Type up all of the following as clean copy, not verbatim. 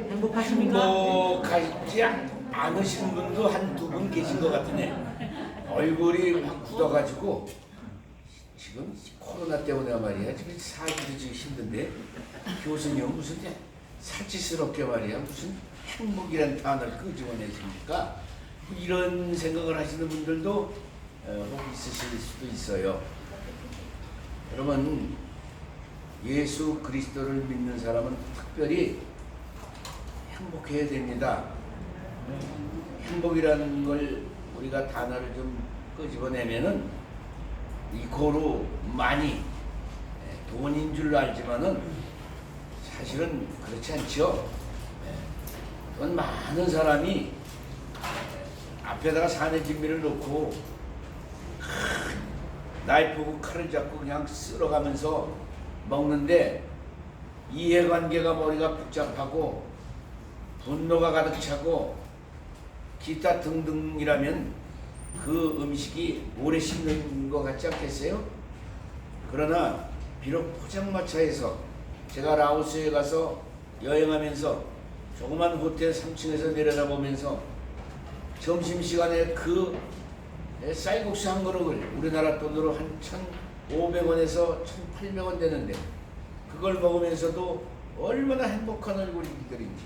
행복하십니까? 행복하지 않으신 분도 한두 분 계신 것 같으네. 얼굴이 막 굳어가지고 지금 코로나 때문에 말이야. 지금 살기도 지금 힘든데 교수님 무슨 살찌스럽게 말이야. 무슨 행복이란 단어를 끄집어내십니까? 이런 생각을 하시는 분들도 혹 있으실 수도 있어요. 여러분, 예수 그리스도를 믿는 사람은 특별히 행복해야 됩니다. 행복이라는 걸 우리가 단어를 좀 끄집어내면은 이코로 많이 돈인 줄 알지만은 사실은 그렇지 않죠. 돈 많은 사람이 앞에다가 산의 진미를 놓고 나이프고 칼을 잡고 그냥 쓸어가면서 먹는데 이해관계가 머리가 복잡하고 분노가 가득 차고 기타 등등이라면 그 음식이 오래 씹는 것 같지 않겠어요? 그러나 비록 포장마차에서 제가 라오스에 가서 여행하면서 조그만 호텔 3층에서 내려다보면서 점심시간에 그 쌀국수 한 그릇을 우리나라 돈으로 한 1,500원에서 1,800원 되는데 그걸 먹으면서도 얼마나 행복한 얼굴들인지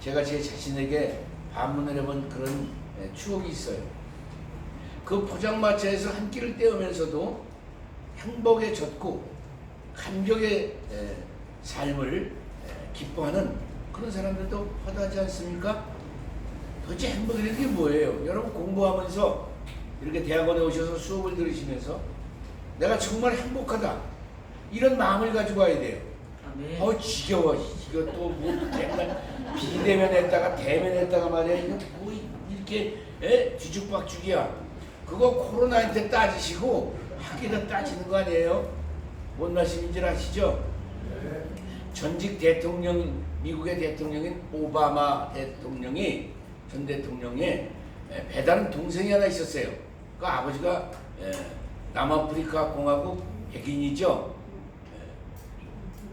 제가 제 자신에게 반문을 해본 그런 추억이 있어요. 그 포장마차에서 한 끼를 때우면서도 행복에 젖고 감격의 삶을 기뻐하는 그런 사람들도 허다하지 않습니까? 도대체 행복이라는 게 뭐예요? 여러분 공부하면서 이렇게 대학원에 오셔서 수업을 들으시면서 내가 정말 행복하다 이런 마음을 가지고 와야 돼요. 지겨워. 이거 또 뭐 맨날 비대면했다가 대면했다가 말이야. 이거 뭐 이렇게 뒤죽박죽이야. 그거 코로나한테 따지시고 학위도 따지는 거 아니에요? 뭔 말씀인지 아시죠? 전직 대통령, 미국의 대통령인 오바마 대통령이 전 대통령의 배다른 동생이 하나 있었어요. 그 아버지가 남아프리카 공화국 백인이죠.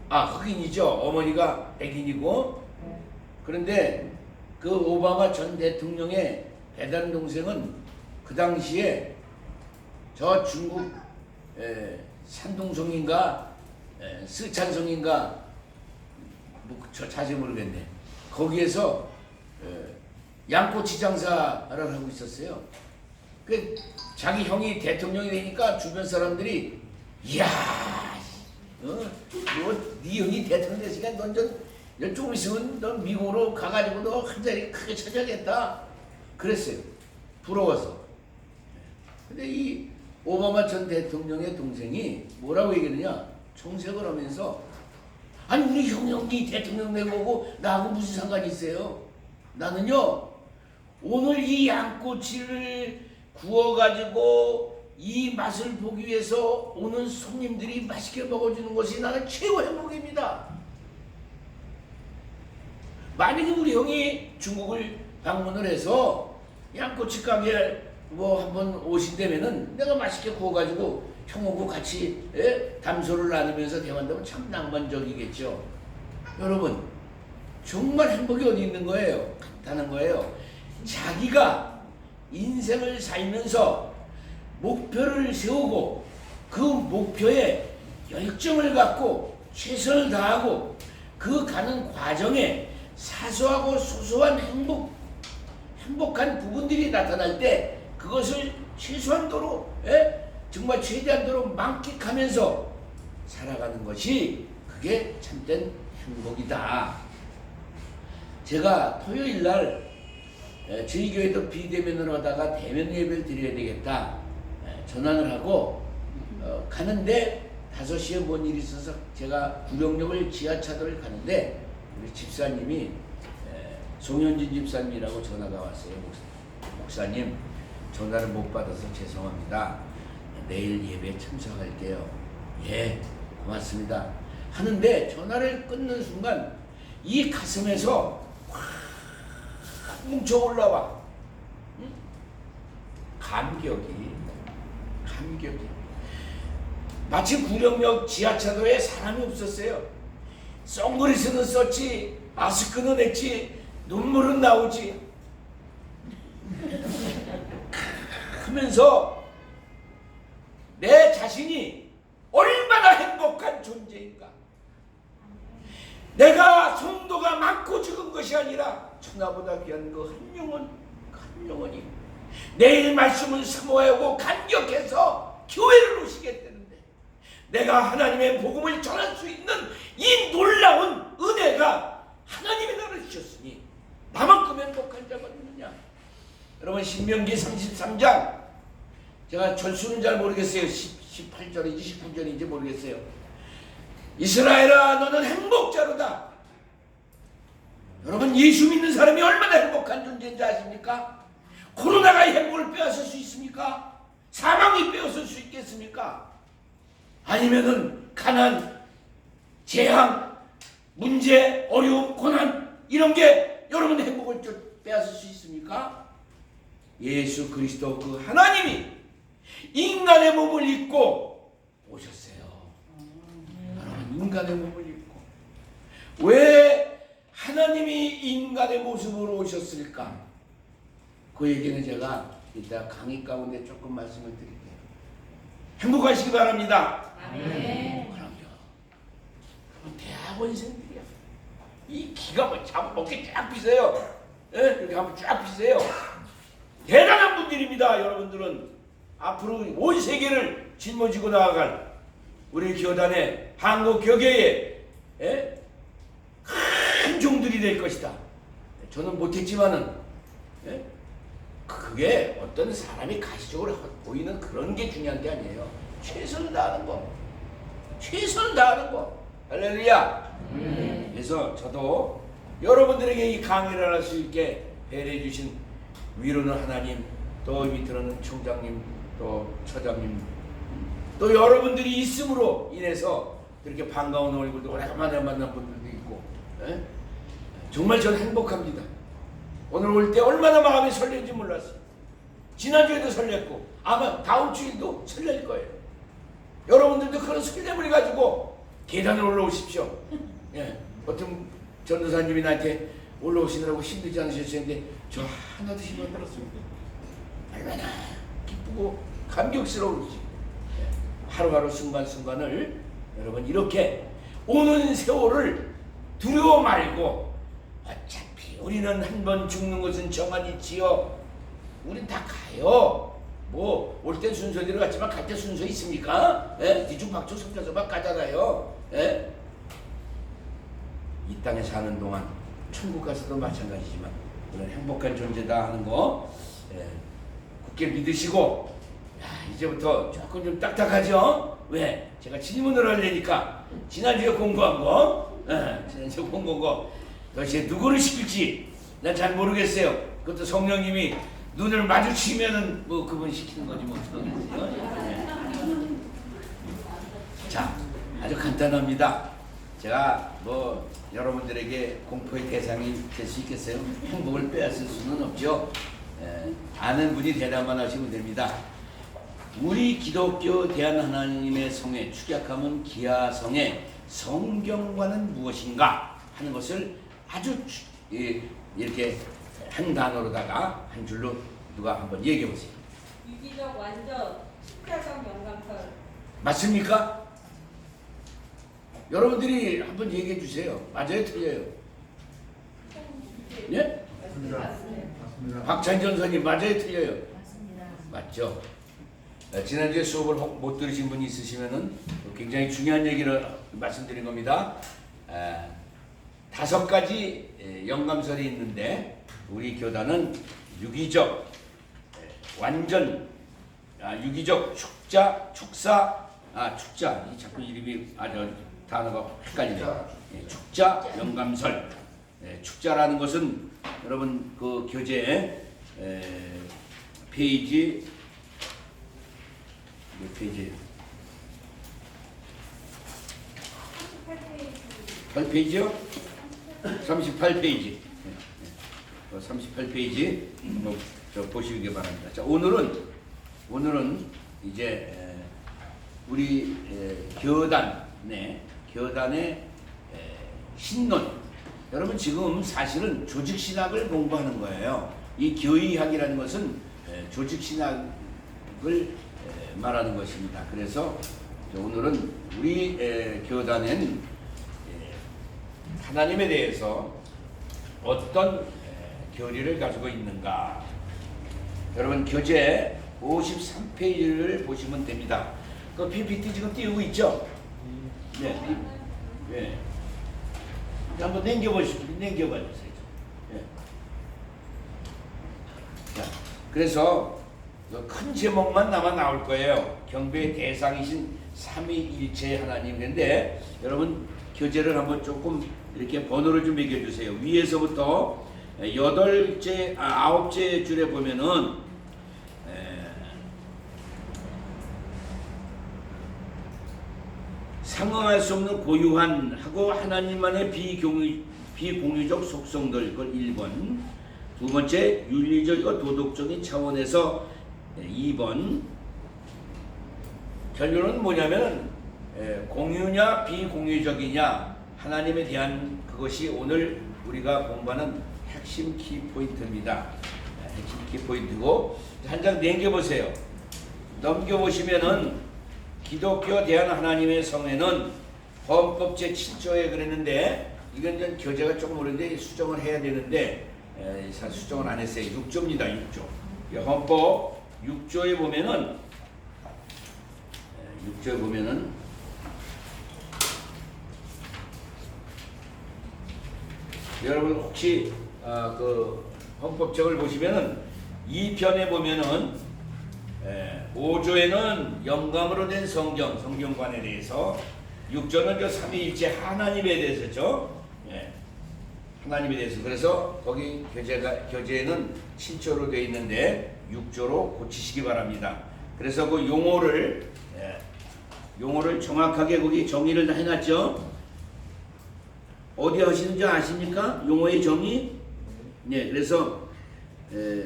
흑인이죠. 어머니가 백인이고. 그런데 그 오바마 전 대통령의 배다른 동생은 그 당시에 저 중국 산둥성인가 스촨성인가 저 자세히 모르겠네. 거기에서 양꼬치 장사를 하고 있었어요. 그 자기 형이 대통령이 되니까 주변 사람들이 이야, 네 형이 대통령 됐으니까 넌 조금 있으면 넌 미국으로 가가지고 너 한 자리 크게 차지하겠다. 그랬어요. 부러워서. 근데 이 오바마 전 대통령의 동생이 뭐라고 얘기했느냐? 총색을 하면서 아니 우리 형이 대통령 되고 나하고 무슨 상관이 있어요? 나는요 오늘 이 양꼬치를 구워가지고 이 맛을 보기 위해서 오는 손님들이 맛있게 먹어주는 것이 나는 최고 행복입니다. 만약에 우리 형이 중국을 방문을 해서 양꼬치 가게에 뭐 한번 오신다면은 내가 맛있게 구워가지고 형하고 같이 담소를 나누면서 대화한다면 참 낭만적이겠죠. 여러분 정말 행복이 어디 있는 거예요? 간단한 거예요. 자기가 인생을 살면서 목표를 세우고 그 목표에 열정을 갖고 최선을 다하고 그 가는 과정에 사소하고 소소한 행복한 부분들이 나타날 때 그것을 최소한도로 정말 최대한도로 만끽하면서 살아가는 것이 그게 참된 행복이다. 제가 토요일날 저희 교회도 비대면으로 하다가 대면 예배를 드려야 되겠다 전환을 하고 가는데 5시에 뭔 일이 있어서 제가 구룡역을 지하차도를 가는데 우리 집사님이 송현진 집사님이라고 전화가 왔어요. 목사님 전화를 못 받아서 죄송합니다. 내일 예배에 참석할게요. 예, 고맙습니다. 하는데 전화를 끊는 순간 이 가슴에서 확 뭉쳐 올라와. 감격이. 마치 구령역 지하차도에 사람이 없었어요. 선글라스는 썼지, 마스크는 했지, 눈물은 나오지 하면서 내 자신이 얼마나 행복한 존재인가. 내가 성도가 많고 적은 것이 아니라 천하보다 귀한 그 한 영혼이 내일 말씀을 사모하고 감격해서 교회를 오시겠다는데, 내가 하나님의 복음을 전할 수 있는 이 놀라운 은혜가 하나님이 나를 주셨으니 나만큼 행복한 자가 있느냐. 여러분, 신명기 33장, 제가 전수는 잘 모르겠어요. 18절인지 19절인지 모르겠어요. 이스라엘아, 너는 행복자로다. 여러분, 예수 믿는 사람이 얼마나 행복한 존재인지 아십니까? 코로나가 이 행복을 빼앗을 수 있습니까? 사망이 빼앗을 수 있겠습니까? 아니면은 가난, 재앙, 문제, 어려움, 고난, 이런 게 여러분 행복을 빼앗을 수 있습니까? 예수 그리스도 그 하나님이 인간의 몸을 입고 오셨어요. 여러분, 인간의 몸을 입고. 왜 하나님이 인간의 모습으로 오셨을까? 그 얘기는 제가 이따 강의 가운데 조금 말씀을 드릴게요. 행복하시기 바랍니다. 네. 그럼요. 대학원생들이야. 이 기가 어깨 쫙 피세요. 예? 이렇게 한번 쫙 피세요. 대단한 분들입니다. 여러분들은 앞으로 온 세계를 짊어지고 나아갈 우리 교단의 한국 교계의 큰 종들이 될 것이다. 저는 못했지만은 그게 어떤 사람이 가시적으로 보이는 그런 게 중요한 게 아니에요. 최선을 다하는 거. 최선을 다하는 거. 할렐루야. 그래서 저도 여러분들에게 이 강의를 할 수 있게 배려해 주신 위로는 하나님, 또 밑으로는 총장님, 또 처장님, 또 여러분들이 있음으로 인해서 이렇게 반가운 얼굴도 오래간만에 만난 분들도 있고, 정말 저는 행복합니다. 오늘 올 때 얼마나 마음이 설레는지 몰랐어요. 지난주에도 설렜고 아마 다음 주에도 설렐 거예요. 여러분들도 그런 설렘을 가지고 계단을 올라오십시오. 예, 어떤 전도사님이 나한테 올라오시느라고 힘들지 않으셨는데 저 하나도 힘 안 들었습니다. 얼마나 기쁘고 감격스러운지. 하루하루 순간순간을 여러분 이렇게 오는 세월을 두려워 말고, 어차피 우리는 한 번 죽는 것은 정한이지요. 우린 다 가요. 뭐 올 땐 순서대로 갔지만 갈 때 순서 있습니까? 뒤죽박죽 섞여서 막 가잖아요. 이 땅에 사는 동안 천국 가서도 마찬가지지만 우리는 행복한 존재다 하는 거 굳게 믿으시고, 이제부터 조금 좀 딱딱하죠? 왜? 제가 질문을 하려니까 지난주에 공부한 거, 지난주에 공부한 거 도대체 누구를 시킬지 난 잘 모르겠어요. 그것도 성령님이 눈을 마주치면은 뭐 그분 시키는 거지 뭐 어떡하겠어요? 자, 아주 간단합니다. 제가 뭐 여러분들에게 공포의 대상이 될 수 있겠어요? 행복을 빼앗을 수는 없죠. 아는 분이 대답만 하시면 됩니다. 우리 기독교 대한하나님의 성의 축약함은 기하성의 성경과는 무엇인가 하는 것을 아주 이렇게 한 단어로다가 한 줄로 누가 한번 얘기해 보세요. 유기적 완전 십자적 영감설. 맞습니까? 여러분들이 한번 얘기해 주세요. 맞아요, 틀려요? 예? 맞습니다. 박찬전 선생님 맞아요, 틀려요? 맞습니다. 맞죠? 지난주에 수업을 못 들으신 분이 있으시면은 굉장히 중요한 얘기를 말씀드린 겁니다. 5가지 영감설이 있는데 우리 교단은 유기적, 완전, 유기적, 축자, 축사, 축자, 이 자꾸 이름이 아주 단어가 헷갈리네요. 축자, 영감설. 축자라는 것은 여러분 그 교재 페이지 몇 페이지예요? 8페이지요? 38페이지. 38페이지 한번 보시기 바랍니다. 자, 오늘은 이제 우리 교단의 신론. 여러분 지금 사실은 조직신학을 공부하는 거예요. 이 교의학이라는 것은 조직신학을 말하는 것입니다. 그래서 오늘은 우리 교단은 하나님에 대해서 어떤 교리를 가지고 있는가. 여러분 교재 53페이지를 보시면 됩니다. 그 PPT 지금 띄우고 있죠? 네. 네. 한번 넘겨보시죠. 넘겨봐주세요. 네. 자, 그래서 큰 제목만 나올 거예요. 경배의 대상이신 삼위일체 하나님인데 여러분 교재를 한번 조금 이렇게 번호를 좀 매겨주세요. 위에서부터 9째 줄에 보면은 상응할 수 없는 고유한 하고 하나님만의 비공유적 속성들, 그걸 1번. 두 번째, 윤리적이고 도덕적인 차원에서 2번. 결론은 뭐냐면 공유냐 비공유적이냐 하나님에 대한 그것이 오늘 우리가 공부하는 핵심 키포인트입니다. 핵심 키포인트고 한 장 넘겨보세요. 넘겨보시면은 기독교 대한 하나님의 성회는 헌법 제7조에 그랬는데 이건 좀 교재가 조금 오른데 수정을 해야 되는데 수정을 안 했어요. 6조입니다. 6조. 헌법 6조에 보면은 여러분 혹시 그 헌법책을 보시면은 2편에 보면은 5조에는 영감으로 된 성경관에 대해서 6조는 저 삼위일체 하나님에 대해서죠. 하나님에 대해서. 그래서 거기 교재에는 7조로 되어 있는데 6조로 고치시기 바랍니다. 그래서 그 용어를 정확하게 거기 정의를 다 해놨죠. 어디 하시는지 아십니까? 용어의 정의? 네, 그래서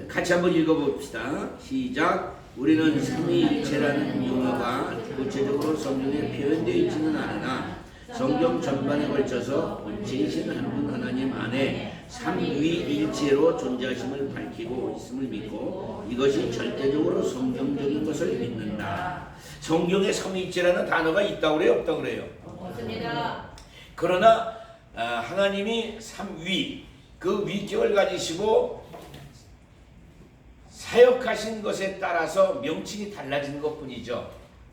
같이 한번 읽어봅시다. 시작. 우리는 삼위일체라는 용어가 구체적으로 성경에 표현되어 있지는 않으나 성경 전반에 걸쳐서 본체이신 한 분 하나님 안에 삼위일체로 존재하심을 밝히고 있음을 믿고 이것이 절대적으로 성경적인 것을 믿는다. 성경에 삼위일체라는 단어가 있다고 그래요? 없다고 그래요? 없습니다. 그러나 하나님이 삼위, 그 위격을 가지시고 사역하신 것에 따라서 명칭이 달라지는 것뿐이죠.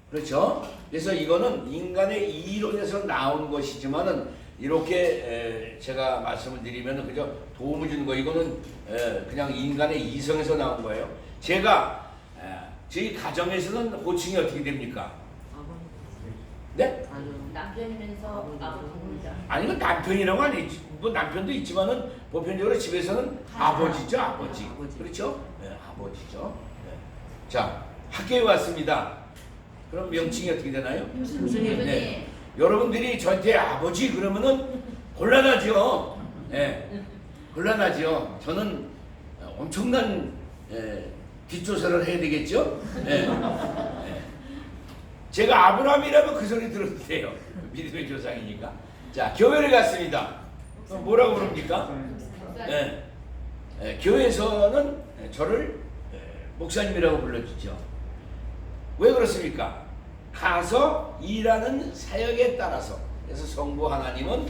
그렇죠? 그래서 이거는 인간의 이론에서 나온 것이지만은 이렇게 제가 말씀을 드리면 그저 도움을 주는 거, 이거는 그냥 인간의 이성에서 나온 거예요. 제가 저희 가정에서는 호칭이 어떻게 됩니까? 네? 남편이면서 아버지입니다. 아니면 남편이라고 아니지. 뭐 남편도 있지만은 보편적으로 집에서는 아버지죠, 아버지. 그렇죠? 네, 아버지죠. 네. 자, 학교에 왔습니다. 그럼 명칭이 어떻게 되나요? 네. 여러분들이 저한테 아버지 그러면은 곤란하죠. 네. 곤란하죠. 저는 엄청난 뒷조사를 해야 되겠죠. 네. 네. 제가 아브라함이라면 그 소리 들어도 돼요. 믿음의 조상이니까. 자, 교회를 갔습니다. 뭐라고 부릅니까? 네. 교회에서는 저를 목사님이라고 불러주죠. 왜 그렇습니까? 가서 일하는 사역에 따라서. 그래서 성부 하나님은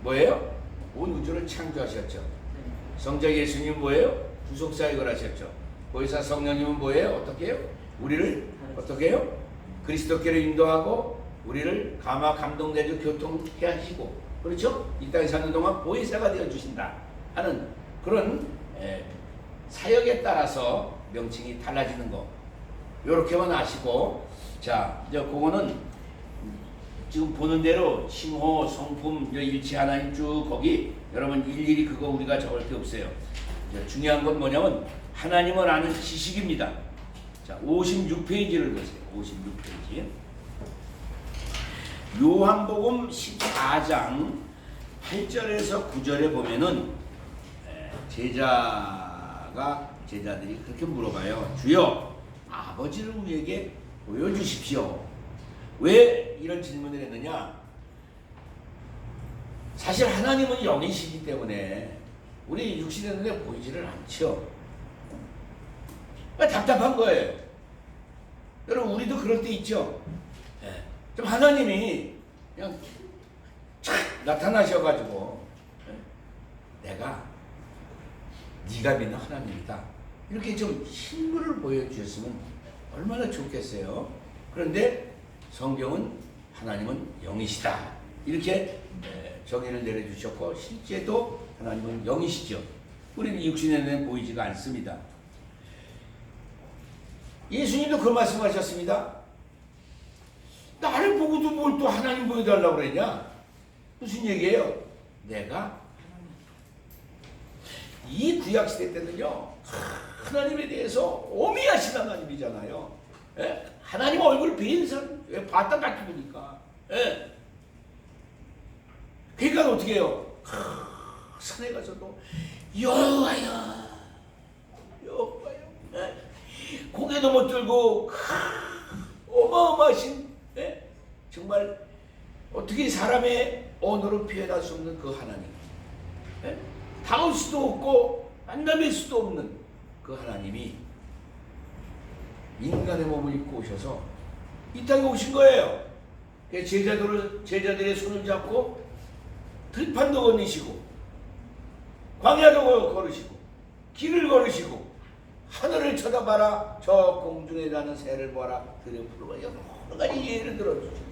뭐예요? 온 우주를 창조하셨죠. 성자 예수님은 뭐예요? 구속사역을 하셨죠. 보혜사 성령님은 뭐예요? 어떻게 해요? 우리를 어떻게 해요? 그리스도께로 인도하고 우리를 감동내주 교통해 하시고, 그렇죠? 이 땅에 사는 동안 보혜사가 되어주신다 하는 그런 사역에 따라서 명칭이 달라지는 거, 요렇게만 아시고, 자, 이제 그거는 지금 보는 대로 칭호, 성품, 일체 하나님 쭉 거기 여러분 일일이 그거 우리가 적을 게 없어요. 중요한 건 뭐냐면 하나님을 아는 지식입니다. 자, 56페이지를 보세요. 56페이지. 요한복음 14장 8절에서 9절에 보면은 제자들이 그렇게 물어봐요. 주여, 아버지를 우리에게 보여주십시오. 왜 이런 질문을 했느냐? 사실 하나님은 영이시기 때문에 우리 육신의 눈에 보이지를 않죠. 답답한 거예요. 여러분 우리도 그럴 때 있죠. 좀 하나님이 그냥 착 나타나셔가지고 내가 네가 믿는 하나님이다 이렇게 좀 신물을 보여주셨으면 얼마나 좋겠어요. 그런데 성경은 하나님은 영이시다 이렇게 정의를 내려주셨고 실제도 하나님은 영이시죠. 우리는 육신의 눈에 보이지가 않습니다. 예수님도 그 말씀하셨습니다. 나를 보고도 뭘 또 하나님 보여달라고 그랬냐? 무슨 얘기예요? 내가 이 구약시대 때는요 하나님에 대해서 오미하신 하나님이잖아요. 하나님 얼굴 뵌 사람 왜 봤다 보니까 그러니까 어떻게 해요? 산에 가서도 여호와여 고개도 못 들고 어마어마하신 정말 어떻게 사람의 언어로 표현할 수 없는 그 하나님, 다가올 수도 없고 만나뵐 수도 없는 그 하나님이 인간의 몸을 입고 오셔서 이 땅에 오신 거예요. 제자들의 손을 잡고 들판도 건너시고 광야도 걸으시고 길을 걸으시고 하늘을 쳐다봐라 저 공중에 나는 새를 보아라 들여 부르라 여러 가지 예를 들어주셨어요.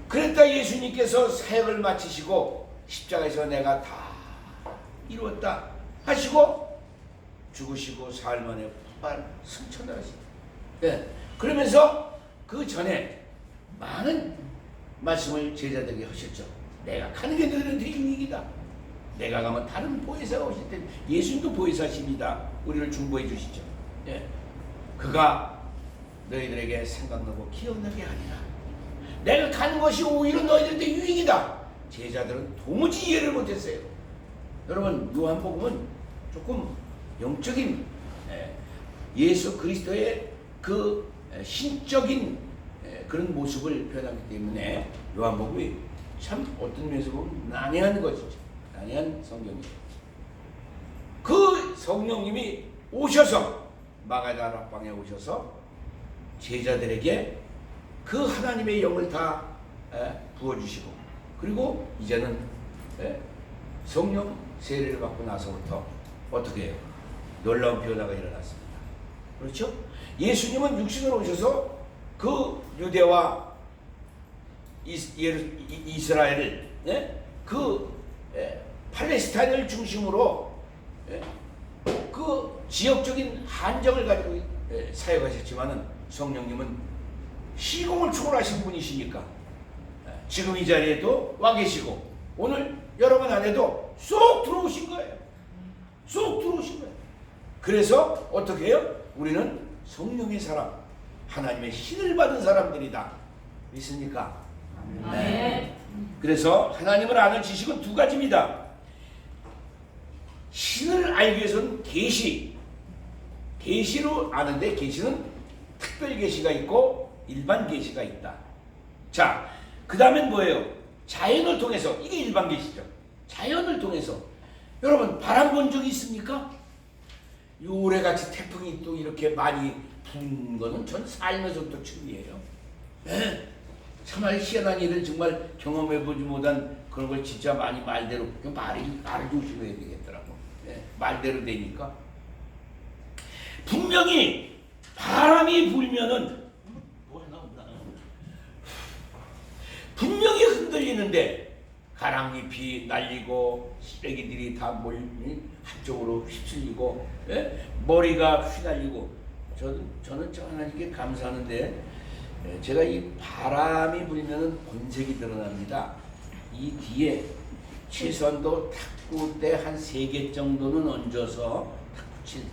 그랬다 예수님께서 사역을 마치시고 십자가에서 내가 다 이루었다 하시고 죽으시고 사흘 만에 부활 승천하시다. 그러면서 그 전에 많은 말씀을 제자들에게 하셨죠. 내가 가는 게 너희들한테 유익이다. 내가 가면 다른 보혜사가 오실 텐데 예수님도 보혜사십니다. 우리를 중보해 주시죠. 그가 너희들에게 생각나고 기억나게 하리라. 내가 가는 것이 오히려 너희들한테 유익이다. 제자들은 도무지 이해를 못했어요. 여러분 요한복음은 조금 영적인 예수 그리스도의 그 신적인 그런 모습을 표현하기 때문에 요한복음이 참 어떤 면에서 보면 난해한 것이죠. 난해한 성경이죠. 그 성령님이 오셔서 마가다락방에 오셔서 제자들에게 그 하나님의 영을 다 부어주시고 그리고 이제는 성령 세례를 받고 나서부터 어떻게 해요? 놀라운 변화가 일어났습니다. 그렇죠? 예수님은 육신으로 오셔서 그 유대와 이스라엘을 그 팔레스타인을 중심으로 그 지역적인 한정을 가지고 사역하셨지만은 성령님은 시공을 초월하신 분이시니까 지금 이 자리에도 와 계시고 오늘 여러분 안에도 쏙 들어오신 거예요. 쏙 들어오신 거예요. 그래서 어떻게 해요? 우리는 성령의 사람, 하나님의 신을 받은 사람들이다. 믿습니까? 네. 그래서 하나님을 아는 지식은 두 가지입니다. 신을 알기 위해서는 계시로 아는데 계시는 특별 계시가 있고 일반 계시가 있다. 자, 그 다음엔 뭐예요? 자연을 통해서, 이게 일반 계시죠. 자연을 통해서 여러분 바람 본 적이 있습니까? 요래같이 태풍이 또 이렇게 많이 부는 거는 전 살면서부터 처음이에요. 참말 희한한 일을 정말 경험해보지 못한 그런 걸 진짜 많이 말대로 말을 조심해야 되겠더라고. 말대로 되니까 분명히 바람이 불면은 분명히 흔들리는데 가랑잎이 날리고 쓰레기들이 다 한쪽으로 휩쓸리고 머리가 휘날리고 저는 저 하나님께 감사하는데 제가 이 바람이 불면은 본색이 드러납니다. 이 뒤에 최소한도 탁구대 한 3개 정도는 얹어서 탁구칠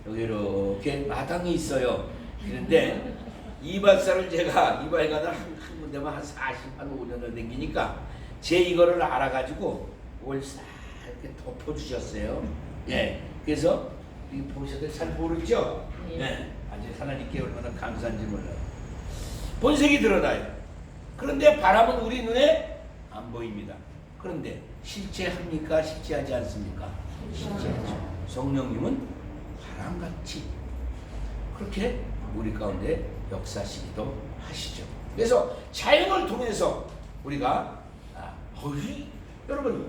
여기 이렇게 마당이 있어요. 그런데 이발사를 제가 이발관을 한 군데만 한 45년을 다니니까 제 이거를 알아가지고 그걸 싹 이렇게 덮어주셨어요. 그래서 이 보셔도 잘 모르죠? 아주 하나님께 얼마나 감사한지 몰라요. 본색이 드러나요. 그런데 바람은 우리 눈에 안 보입니다. 그런데 실제합니까? 실제하지 않습니까? 실제하죠. 성령님은 바람같이 그렇게 우리 가운데 역사하시기도 하시죠. 그래서 자연을 통해서 우리가 여러분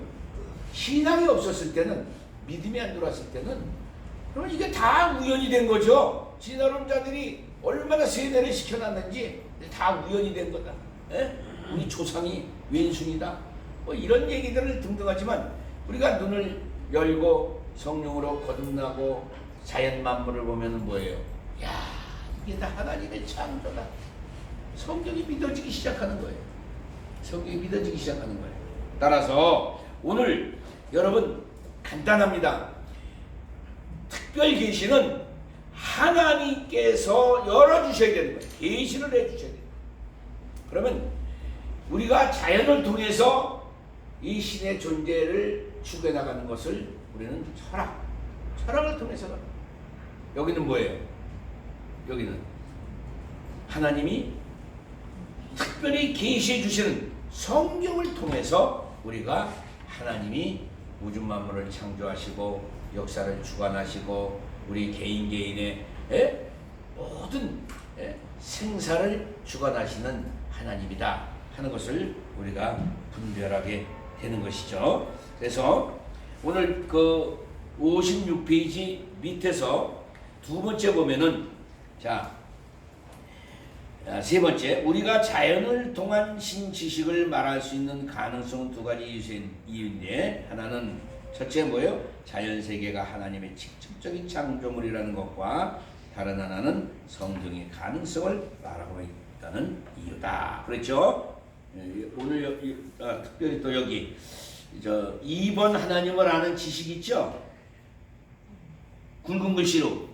신앙이 없었을 때는, 믿음이 안 들어왔을 때는 그러면 이게 다 우연이 된 거죠. 진화론자들이 얼마나 세뇌를 시켜놨는지 다 우연이 된 거다. 에? 우리 조상이 왼순이다. 뭐 이런 얘기들을 등등하지만 우리가 눈을 열고 성령으로 거듭나고 자연 만물을 보면 뭐예요? 야, 이게 다 하나님의 창조다. 성경이 믿어지기 시작하는 거예요. 성경이 믿어지기 시작하는 거예요. 따라서 오늘 여러분 간단합니다. 특별 계시는 하나님께서 열어주셔야 되는 거예요. 계시를 해주셔야 돼요. 그러면 우리가 자연을 통해서 이 신의 존재를 추구해나가는 것을 우리는 철학을 통해서 여기는 뭐예요? 여기는 하나님이 특별히 계시해 주시는 성경을 통해서 우리가 하나님이 우주 만물을 창조하시고 역사를 주관하시고 우리 개인의 모든 생사를 주관하시는 하나님이다 하는 것을 우리가 분별하게 되는 것이죠. 그래서 오늘 그 56페이지 밑에서 두 번째 보면은 세 번째, 우리가 자연을 통한 신지식을 말할 수 있는 가능성은 두 가지 이유인데, 하나는 첫째 뭐예요? 자연세계가 하나님의 직접적인 창조물이라는 것과 다른 하나는 성경의 가능성을 말하고 있다는 이유다. 그렇죠? 오늘 특별히 또 여기 2번 하나님을 아는 지식 있죠? 굵은 글씨로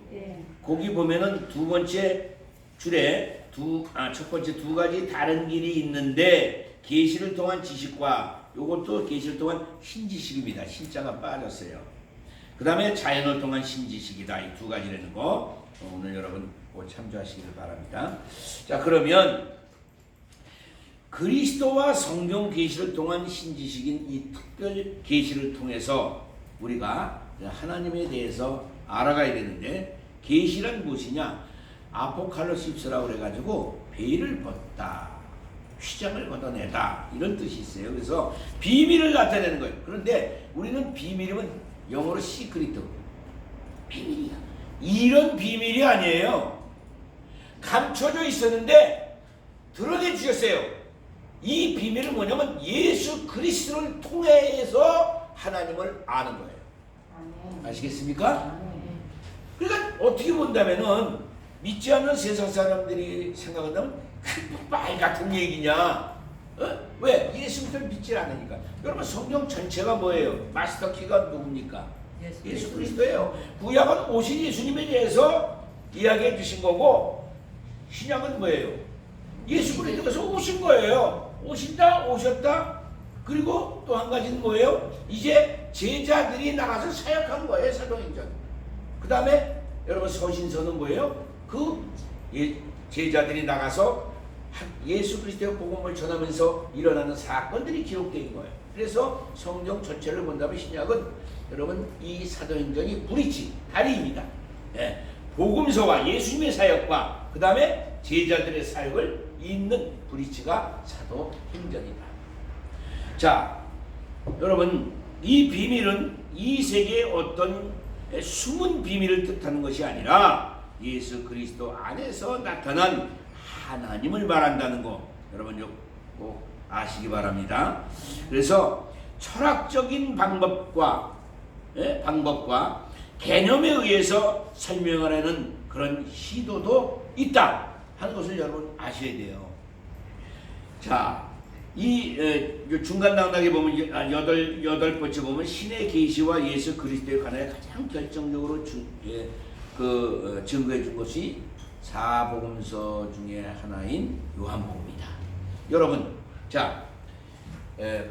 거기 보면은 두 번째 줄에 첫 번째 두 가지 다른 길이 있는데 계시를 통한 지식과 요것도 계시를 통한 신지식입니다. 신자가 빠졌어요. 그 다음에 자연을 통한 신지식이다. 이 두 가지라는 거 오늘 여러분 꼭 참조하시기를 바랍니다. 자, 그러면 그리스도와 성경 계시를 통한 신지식인 이 특별 계시를 통해서 우리가 하나님에 대해서 알아가야 되는데, 계시란 무엇이냐? 아포칼립스라고 그래가지고 베일을 벗다, 휘장을 걷어내다 이런 뜻이 있어요. 그래서 비밀을 나타내는 거예요. 그런데 우리는 비밀이면 영어로 시크릿, 비밀이야. 이런 비밀이 아니에요. 감춰져 있었는데 드러내 주셨어요. 이 비밀은 뭐냐면 예수 그리스도를 통해서 하나님을 아는 거예요. 아시겠습니까? 그러니까 어떻게 본다면은 믿지 않는 세상 사람들이 생각한다면 말 같은 얘기냐? 왜? 예수를 믿지 않으니까. 여러분 성경 전체가 뭐예요? 마스터 키가 누굽니까? 예수 그리스도예요. 구약은 오신 예수님에 대해서 이야기해 주신 거고, 신약은 뭐예요? 예수 그리스도께서 오신 거예요. 오신다, 오셨다. 그리고 또 한 가지는 뭐예요? 이제 제자들이 나가서 사역한 거예요. 사도행전. 그 다음에 여러분 서신서는 뭐예요? 그 제자들이 나가서 예수 그리스도의 복음을 전하면서 일어나는 사건들이 기록된 거예요. 그래서 성경 전체를 본다면 신약은 여러분 이 사도행전이 브릿지, 다리입니다. 복음서와 예수님의 사역과 그 다음에 제자들의 사역을 잇는 브릿지가 사도행전이다. 자, 여러분 이 비밀은 이 세계의 어떤 숨은 비밀을 뜻하는 것이 아니라 예수 그리스도 안에서 나타난 하나님을 말한다는 거 여러분 꼭 아시기 바랍니다. 그래서 철학적인 방법과 개념에 의해서 설명하려는 그런 시도도 있다 하는 것을 여러분 아셔야 돼요. 자, 이 중간 당락에 보면 여덟 번째 보면 신의 계시와 예수 그리스도에 관하여 가장 결정적으로 증거해 준 것이 사복음서 중에 하나인 요한복음이다. 여러분, 자,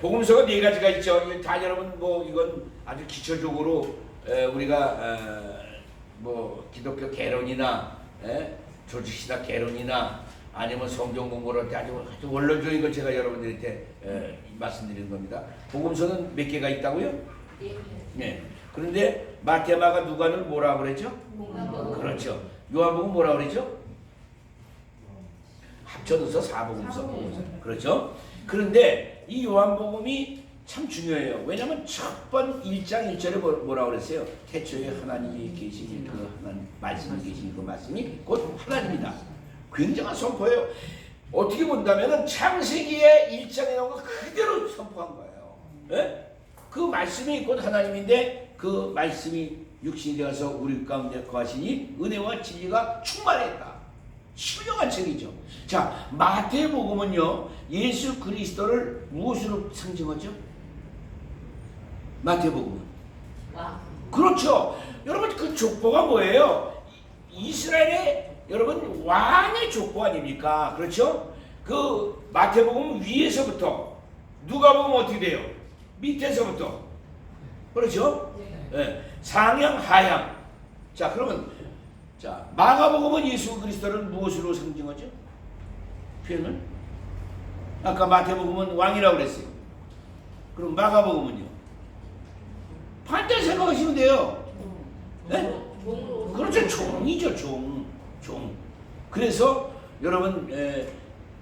복음서가 네 가지가 있죠. 다 여러분 뭐 이건 아주 기초적으로 우리가 뭐 기독교 개론이나 조직시다 개론이나 아니면 성경 공부를 할 때 아주 원론적인 걸 제가 여러분들한테 말씀드리는 겁니다. 복음서는 몇 개가 있다고요? 예. 네. 그런데 마태, 마가, 누가는 뭐라고 그랬죠? 공감하고. 그렇죠. 요한복음 뭐라고 그랬죠? 합쳐서 사복음서. 사복음서. 그렇죠? 그런데 이 요한복음이 참 중요해요. 왜냐하면 첫 번 1장 1절에 뭐라고 그랬어요? 태초에 하나님이 계시니 그 하나님 말씀이 계시니 그 말씀이 곧 하나님이다. 굉장한 선포예요. 어떻게 본다면 창세기의 1장에 나온 거 그대로 선포한 거예요. 예? 그 말씀이 곧 하나님인데 그 말씀이 육신이 되어서 우리 가운데 거하시니 은혜와 진리가 충만했다. 훌륭한 책이죠. 자, 마태복음은요, 예수 그리스도를 무엇으로 상징하죠? 마태복음은. 와. 그렇죠. 여러분 그 족보가 뭐예요? 이스라엘의 여러분 왕의 족보 아닙니까? 그렇죠? 그 마태복음 위에서부터 누가복음 어떻게 돼요? 밑에서부터. 그렇죠? 네. 상향 하향. 자, 그러면 자, 마가복음은 예수 그리스도를 무엇으로 상징하죠? 표현을? 아까 마태복음은 왕이라고 그랬어요. 그럼 마가복음은요? 반대로 생각하시면 돼요. 네? 종으로. 그렇죠. 종이죠. 종. 그래서 여러분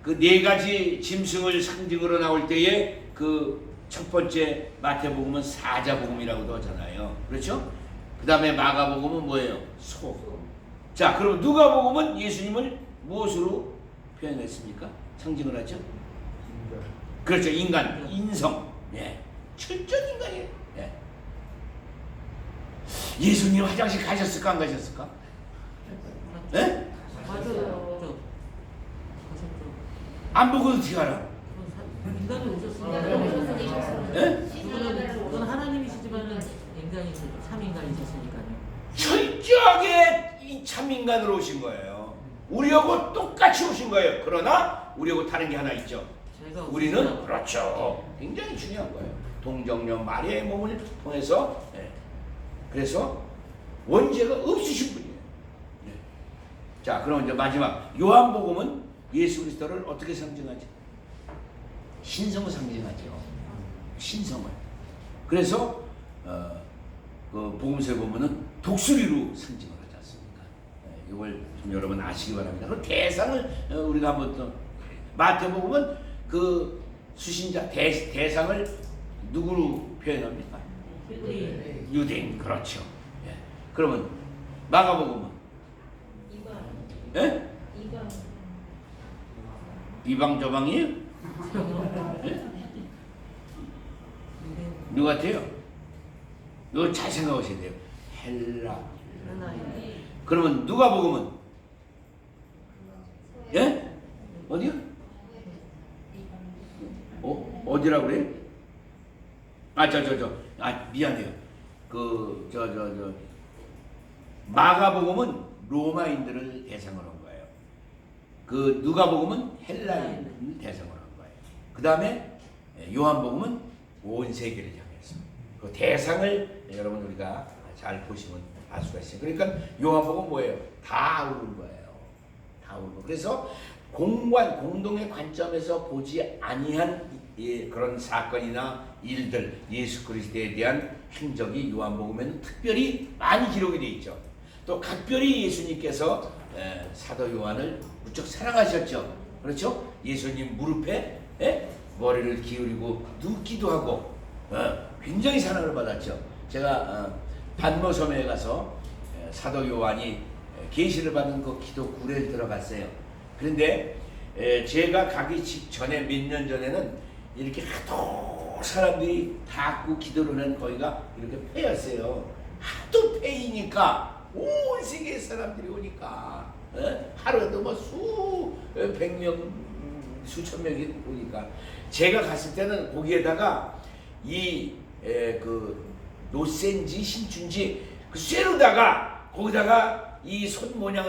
그 네 가지 짐승을 상징으로 나올 때에 그 첫 번째 마태복음은 사자복음이라고도 하잖아요. 그렇죠? 그 다음에 마가복음은 뭐예요? 소. 자, 그럼 누가복음은 예수님을 무엇으로 표현했습니까? 상징을 하죠? 그렇죠. 인간, 인성. 예. 철저한 인간이에요. 예. 예수님 화장실 가셨을까 안 가셨을까? 예? 맞아요. 안 보고 어떻게 알아? 인간이 오셨으니까. 예? 그건 하나님이시지만은 인간이 참인간이셨으니까요. 철저하게 이 참인간으로 오신 거예요. 우리하고 똑같이 오신 거예요. 그러나 우리하고 다른 게 하나 있죠. 제가 우리는 그렇죠. 굉장히 중요한 거예요. 동정녀 마리아의 몸을 통해서 그래서 원죄가 없으신 분이에요. 자, 그럼 이제 마지막 요한복음은 예수 그리스도를 어떻게 상징하죠? 신성을 상징하죠. 신성을. 그래서 그 복음서에 보면은 독수리로 상징을 하지 않습니까? 이걸 좀 여러분 아시기 바랍니다. 그 대상을 우리가 한번 또 마태복음은 그 수신자 대상을 누구로 표현합니까? 유대인. 그렇죠. 예. 그러면 마가복음은 예? 이방 저방이에요? 예? 누구 같아요? 이거 잘 생각하셔야 돼요. 헬라. 그러면 누가복음은 예? 어디요? 어디라고 그래? 미안해요. 마가복음은 로마인들을 대상으로 한 거예요. 그 누가복음은 헬라인을 대상으로 한 거예요. 그 다음에 요한복음은 온 세계를 향해서 그 대상을 여러분 우리가 잘 보시면 알 수가 있어요. 그러니까 요한복음 뭐예요? 다 아우른 거예요. 다 아우른 거. 그래서 공동의 관점에서 보지 아니한 그런 사건이나 일들, 예수 그리스도에 대한 행적이 요한복음에는 특별히 많이 기록이 되어 있죠. 또 각별히 예수님께서 사도 요한을 무척 사랑하셨죠. 그렇죠? 예수님 무릎에 머리를 기울이고 눕기도 하고 굉장히 사랑을 받았죠. 제가 반모섬에 가서 사도 요한이 계시를 받은 그 기도 굴에 들어갔어요. 그런데 제가 가기 직전에 몇 년 전에는 이렇게 하도 사람들이 닫고 기도를 하는 거기가 이렇게 패였어요. 하도 패이니까 온 세계 사람들이 오니까 하루에도 뭐 수백 명, 수천 명이 오니까 제가 갔을 때는 거기에다가 그 노센지 신춘지 그 쇠로다가 거기다가 이 손 모양을